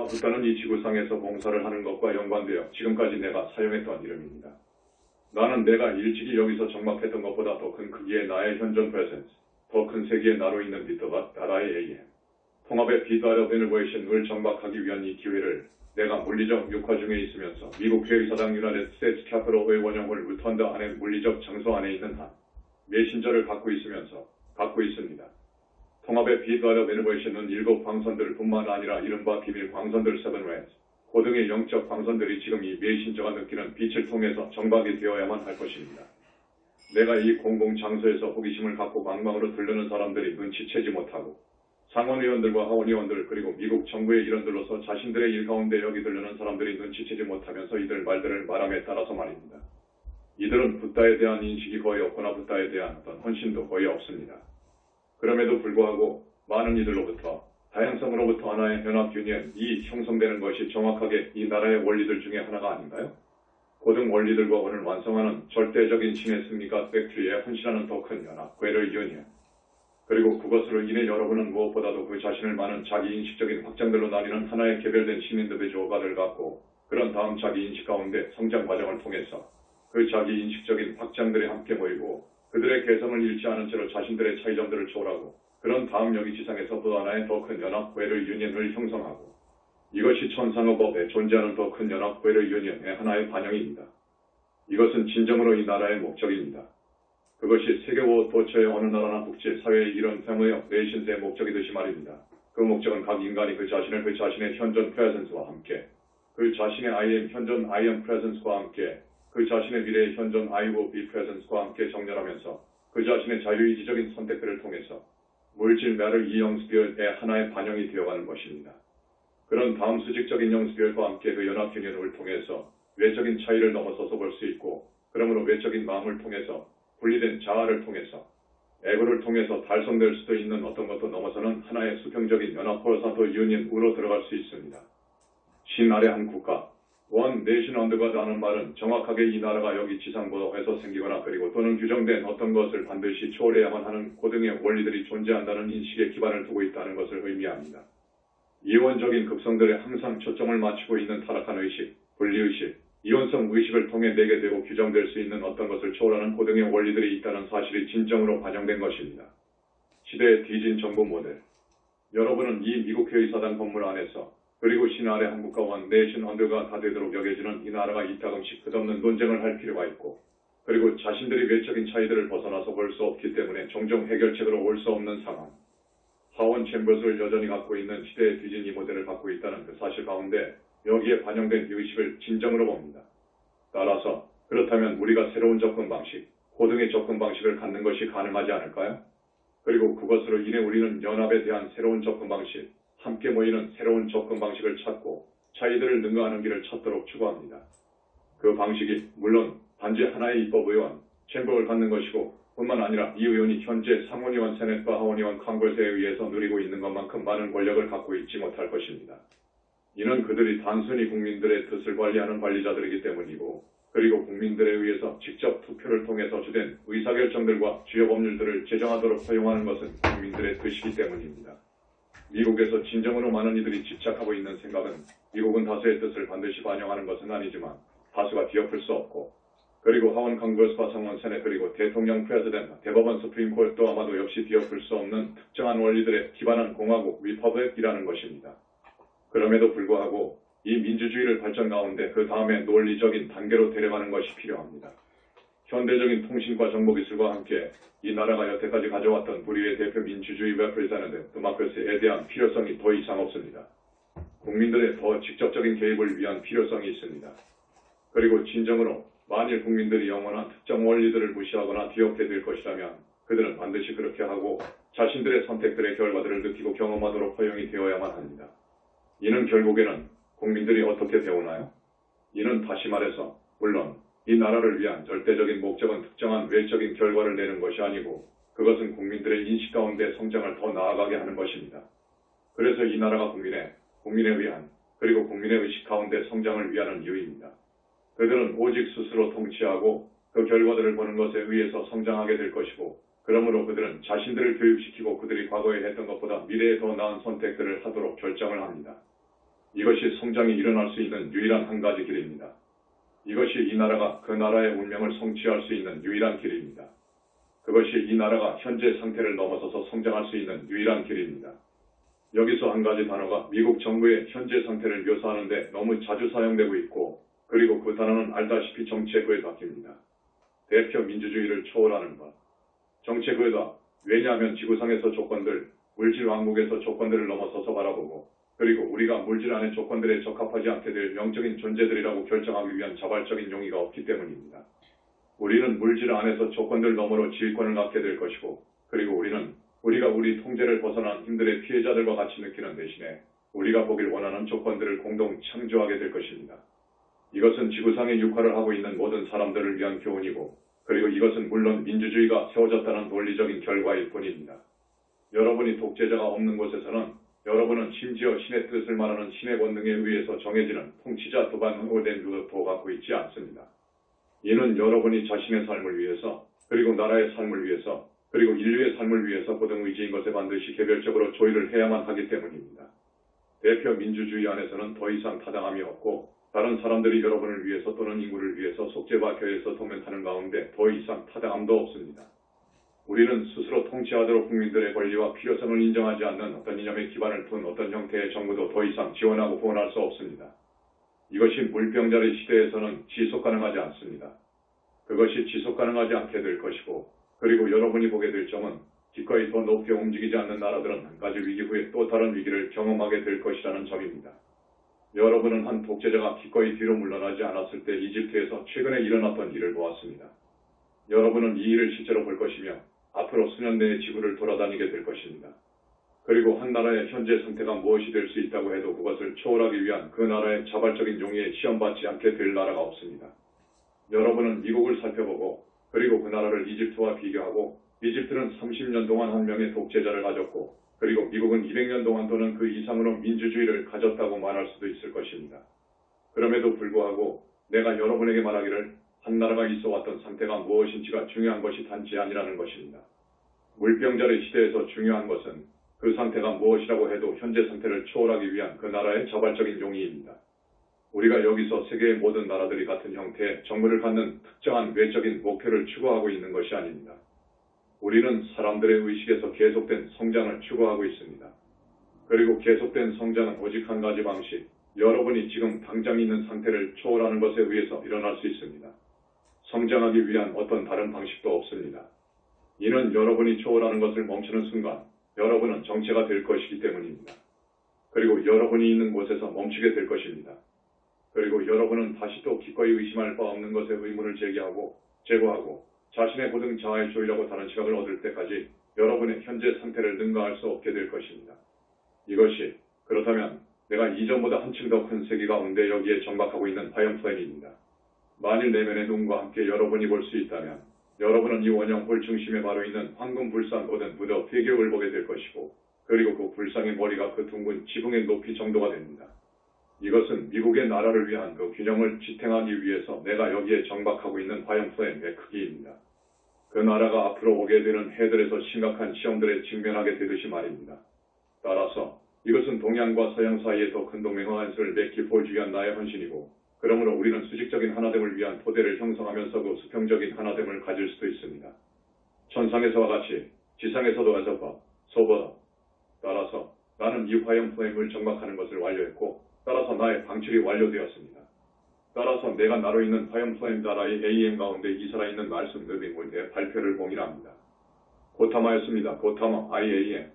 부터는 이 지구상에서 봉사를 하는 것과 연관되어 지금까지 내가 사용했던 이름입니다. 나는 내가 일찍이 여기서 정박했던 것보다 더 큰 크기의 나의 현존 프레젠스, 더 큰 세기의 나로 있는 비터가 나라의 AM. 통합의 비달업 이노베이션을 정박하기 위한 이 기회를 내가 물리적 육화 중에 있으면서 미국 회의사당 유나이티드 스테이츠 캐피털의 원형을 루턴더 안에 물리적 장소 안에 있는 한 메신저를 갖고 있습니다. 통합의 비달업 이노베이션은 일곱 광선들 뿐만 아니라 이른바 비밀 광선들 7레인스, 고등의 영적 광선들이 지금 이 메신저가 느끼는 빛을 통해서 정박이 되어야만 할 것입니다. 내가 이 공공장소에서 호기심을 갖고 관광으로 들르는 사람들이 눈치채지 못하고 상원의원들과 하원의원들 그리고 미국 정부의 일원들로서 자신들의 일 가운데 여기 들르는 사람들이 눈치채지 못하면서 이들 말들을 말함에 따라서 말입니다. 이들은 붓다에 대한 인식이 거의 없거나 붓다에 대한 어떤 헌신도 거의 없습니다. 그럼에도 불구하고 많은 이들로부터 다양성으로부터 하나의 연합 유니언, 이 형성되는 것이 정확하게 이 나라의 원리들 중에 하나가 아닌가요? 고등 원리들과 오늘 완성하는 절대적인 신의 승리가 팩트리에 헌신하는 더 큰 연합, 괴를 유니언. 그리고 그것으로 인해 여러분은 무엇보다도 그 자신을 많은 자기 인식적인 확장들로 나뉘는 하나의 개별된 신인디비주얼가를 갖고 그런 다음 자기 인식 가운데 성장 과정을 통해서 그 자기 인식적인 확장들이 함께 모이고 그들의 개성을 잃지 않은 채로 자신들의 차이점들을 초월하고 그런 다음 여기 지상에서 또 하나의 더 큰 연합, 괴를 유니언을 형성하고 이것이 천상의 법에 존재하는 더 큰 연합, 괴를 유니언의 하나의 반영입니다. 이것은 진정으로 이 나라의 목적입니다. 그것이 세계호 도처의 어느 나라나 국제 사회의 이런 평의 네이션스의 목적이듯이 말입니다. 그 목적은 각 인간이 그 자신의 현존 프레젠스와 함께 그 자신의 현존 I am presence과 함께 그 자신의 미래의 현존 I will be presence과 함께 정렬하면서 그 자신의 자유의지적인 선택들을 통해서 물질 매를 이 영스비얼의 하나의 반영이 되어가는 것입니다. 그런 다음 수직적인 영스비얼과 함께 그 연합 유니언을 통해서 외적인 차이를 넘어서서 볼 수 있고 그러므로 외적인 마음을 통해서 분리된 자아를 통해서 에고를 통해서 달성될 수도 있는 어떤 것도 넘어서는 하나의 수평적인 연합 홀사토 유니언으로 들어갈 수 있습니다. 신 아래 한 국가, 원 네이션 언더가라는 말은 정확하게 이 나라가 여기 지상보에서 생기거나 그리고 또는 규정된 어떤 것을 반드시 초월해야만 하는 고등의 원리들이 존재한다는 인식에 기반을 두고 있다는 것을 의미합니다. 이원적인 극성들에 항상 초점을 맞추고 있는 타락한 의식, 분리의식, 이원성 의식을 통해 내게 되고 규정될 수 있는 어떤 것을 초월하는 고등의 원리들이 있다는 사실이 진정으로 반영된 것입니다. 시대의 뒤진 정부 모델. 여러분은 이 미국 회의사당 건물 안에서 그리고 신 아래 한국과 원 네이션 언더가 다 되도록 여겨지는 이 나라가 이따금씩 끝없는 논쟁을 할 필요가 있고 그리고 자신들이 외적인 차이들을 벗어나서 볼 수 없기 때문에 종종 해결책으로 올 수 없는 상황. 하원 챔버스를 여전히 갖고 있는 시대의 뒤진 이 모델을 갖고 있다는 그 사실 가운데 여기에 반영된 의식을 진정으로 봅니다. 따라서 그렇다면 우리가 새로운 접근 방식, 고등의 접근 방식을 갖는 것이 가능하지 않을까요? 그리고 그것으로 인해 우리는 연합에 대한 새로운 접근 방식, 함께 모이는 새로운 접근 방식을 찾고 차이들을 능가하는 길을 찾도록 추구합니다. 그 방식이 물론 단지 하나의 입법의원, 챔버를 갖는 것이고 뿐만 아니라 이 의원이 현재 상원의원 세넷과 하원의원 컨그레스에 의해서 누리고 있는 것만큼 많은 권력을 갖고 있지 못할 것입니다. 이는 그들이 단순히 국민들의 뜻을 관리하는 관리자들이기 때문이고 그리고 국민들에 의해서 직접 투표를 통해서 주된 의사결정들과 주요 법률들을 제정하도록 허용하는 것은 국민들의 뜻이기 때문입니다. 미국에서 진정으로 많은 이들이 집착하고 있는 생각은 미국은 다수의 뜻을 반드시 반영하는 것은 아니지만 다수가 뒤엎을 수 없고 그리고 하원 컨그레스와 상원 세넷 그리고 대통령 프레지던트, 대법원 수프림 코트도 아마도 역시 뒤엎을 수 없는 특정한 원리들에 기반한 공화국 리퍼블릭이라는 것입니다. 그럼에도 불구하고 이 민주주의를 발전 가운데 그 다음에 논리적인 단계로 데려가는 것이 필요합니다. 현대적인 통신과 정보기술과 함께 이 나라가 여태까지 가져왔던 우리의 대표 민주주의 레프레젠터티브 데모크라시에 대한 필요성이 더 이상 없습니다. 국민들의 더 직접적인 개입을 위한 필요성이 있습니다. 그리고 진정으로 만일 국민들이 영원한 특정 원리들을 무시하거나 뒤엎게 될 것이라면 그들은 반드시 그렇게 하고 자신들의 선택들의 결과들을 느끼고 경험하도록 허용이 되어야만 합니다. 이는 결국에는 국민들이 어떻게 배우나요? 이는 다시 말해서 물론 이 나라를 위한 절대적인 목적은 특정한 외적인 결과를 내는 것이 아니고 그것은 국민들의 인식 가운데 성장을 더 나아가게 하는 것입니다. 그래서 이 나라가 국민에 의한 그리고 국민의 의식 가운데 성장을 위하는 이유입니다. 그들은 오직 스스로 통치하고 그 결과들을 보는 것에 의해서 성장하게 될 것이고 그러므로 그들은 자신들을 교육시키고 그들이 과거에 했던 것보다 미래에 더 나은 선택들을 하도록 결정을 합니다. 이것이 성장이 일어날 수 있는 유일한 한 가지 길입니다. 이것이 이 나라가 그 나라의 운명을 성취할 수 있는 유일한 길입니다. 그것이 이 나라가 현재 상태를 넘어서서 성장할 수 있는 유일한 길입니다. 여기서 한 가지 단어가 미국 정부의 현재 상태를 묘사하는데 너무 자주 사용되고 있고, 그리고 그 단어는 알다시피 정책의 덕입니다. 대표 민주주의를 초월하는 것. 정책의 덕. 왜냐하면 지구상에서 조건들, 물질 왕국에서 조건들을 넘어서서 바라보고, 그리고 우리가 물질 안의 조건들에 적합하지 않게 될 영적인 존재들이라고 결정하기 위한 자발적인 용의가 없기 때문입니다. 우리는 물질 안에서 조건들 너머로 지휘권을 갖게 될 것이고, 그리고 우리가 우리 통제를 벗어난 힘들의 피해자들과 같이 느끼는 대신에 우리가 보길 원하는 조건들을 공동 창조하게 될 것입니다. 이것은 지구상에 육화를 하고 있는 모든 사람들을 위한 교훈이고, 그리고 이것은 물론 민주주의가 세워졌다는 논리적인 결과일 뿐입니다. 여러분이 독재자가 없는 곳에서는 여러분은 심지어 신의 뜻을 말하는 신의 권능에 의해서 정해지는 통치자 두반으로된 루도도 갖고 있지 않습니다. 이는 여러분이 자신의 삶을 위해서, 그리고 나라의 삶을 위해서, 그리고 인류의 삶을 위해서 고등 의지인 것에 반드시 개별적으로 조의를 해야만 하기 때문입니다. 대표 민주주의 안에서는 더 이상 타당함이 없고, 다른 사람들이 여러분을 위해서 또는 인구를 위해서 속죄와 교회에서 동맹하는 가운데 더 이상 타당함도 없습니다. 우리는 스스로 통치하도록 국민들의 권리와 필요성을 인정하지 않는 어떤 이념에 기반을 둔 어떤 형태의 정부도 더 이상 지원하고 후원할 수 없습니다. 이것이 물병자리 시대에서는 지속 가능하지 않습니다. 그것이 지속 가능하지 않게 될 것이고, 그리고 여러분이 보게 될 점은 기꺼이 더 높게 움직이지 않는 나라들은 한 가지 위기 후에 또 다른 위기를 경험하게 될 것이라는 점입니다. 여러분은 한 독재자가 기꺼이 뒤로 물러나지 않았을 때 이집트에서 최근에 일어났던 일을 보았습니다. 여러분은 이 일을 실제로 볼 것이며 앞으로 수년 내에 지구를 돌아다니게 될 것입니다. 그리고 한 나라의 현재 상태가 무엇이 될 수 있다고 해도 그것을 초월하기 위한 그 나라의 자발적인 용의에 시험받지 않게 될 나라가 없습니다. 여러분은 미국을 살펴보고, 그리고 그 나라를 이집트와 비교하고, 이집트는 30년 동안 한 명의 독재자를 가졌고, 그리고 미국은 200년 동안 또는 그 이상으로 민주주의를 가졌다고 말할 수도 있을 것입니다. 그럼에도 불구하고 내가 여러분에게 말하기를 한 나라가 있어 왔던 상태가 무엇인지가 중요한 것이 단지 아니라는 것입니다. 물병자리 시대에서 중요한 것은 그 상태가 무엇이라고 해도 현재 상태를 초월하기 위한 그 나라의 자발적인 용의입니다. 우리가 여기서 세계의 모든 나라들이 같은 형태의 정부를 갖는 특정한 외적인 목표를 추구하고 있는 것이 아닙니다. 우리는 사람들의 의식에서 계속된 성장을 추구하고 있습니다. 그리고 계속된 성장은 오직 한 가지 방식, 여러분이 지금 당장 있는 상태를 초월하는 것에 의해서 일어날 수 있습니다. 성장하기 위한 어떤 다른 방식도 없습니다. 이는 여러분이 초월하는 것을 멈추는 순간 여러분은 정체가 될 것이기 때문입니다. 그리고 여러분이 있는 곳에서 멈추게 될 것입니다. 그리고 여러분은 다시 또 기꺼이 의심할 바 없는 것에 의문을 제거하고 자신의 고등 자아의 조율하고 다른 시각을 얻을 때까지 여러분의 현재 상태를 능가할 수 없게 될 것입니다. 이것이 그렇다면 내가 이전보다 한층 더 큰 세계 가운데 여기에 정박하고 있는 화염플레임입니다. 만일 내면의 눈과 함께 여러분이 볼 수 있다면 여러분은 이 원형홀 중심에 바로 있는 황금 불상 혹은 무더 폐교를 보게 될 것이고, 그리고 그 불상의 머리가 그 둥근 지붕의 높이 정도가 됩니다. 이것은 미국의 나라를 위한 그 균형을 지탱하기 위해서 내가 여기에 정박하고 있는 화염플레임의 크기입니다. 그 나라가 앞으로 오게 되는 해들에서 심각한 시험들에 직면하게 되듯이 말입니다. 따라서 이것은 동양과 서양 사이에 더 큰 동맹의 한수를 맺기 보여주기 위한 나의 헌신이고, 그러므로 우리는 수직적인 하나됨을 위한 토대를 형성하면서 그 수평적인 하나됨을 가질 수도 있습니다. 천상에서와 같이 지상에서도 에서법, 소법. 따라서 나는 이 화염 플레임을 정박하는 것을 완료했고, 따라서 나의 방출이 완료되었습니다. 따라서 내가 나로 있는 화염 플레임 나라의 AM 가운데 이 살아있는 말씀 느빙 올때 발표를 공유합니다. 고타마였습니다. 고타마 IAM.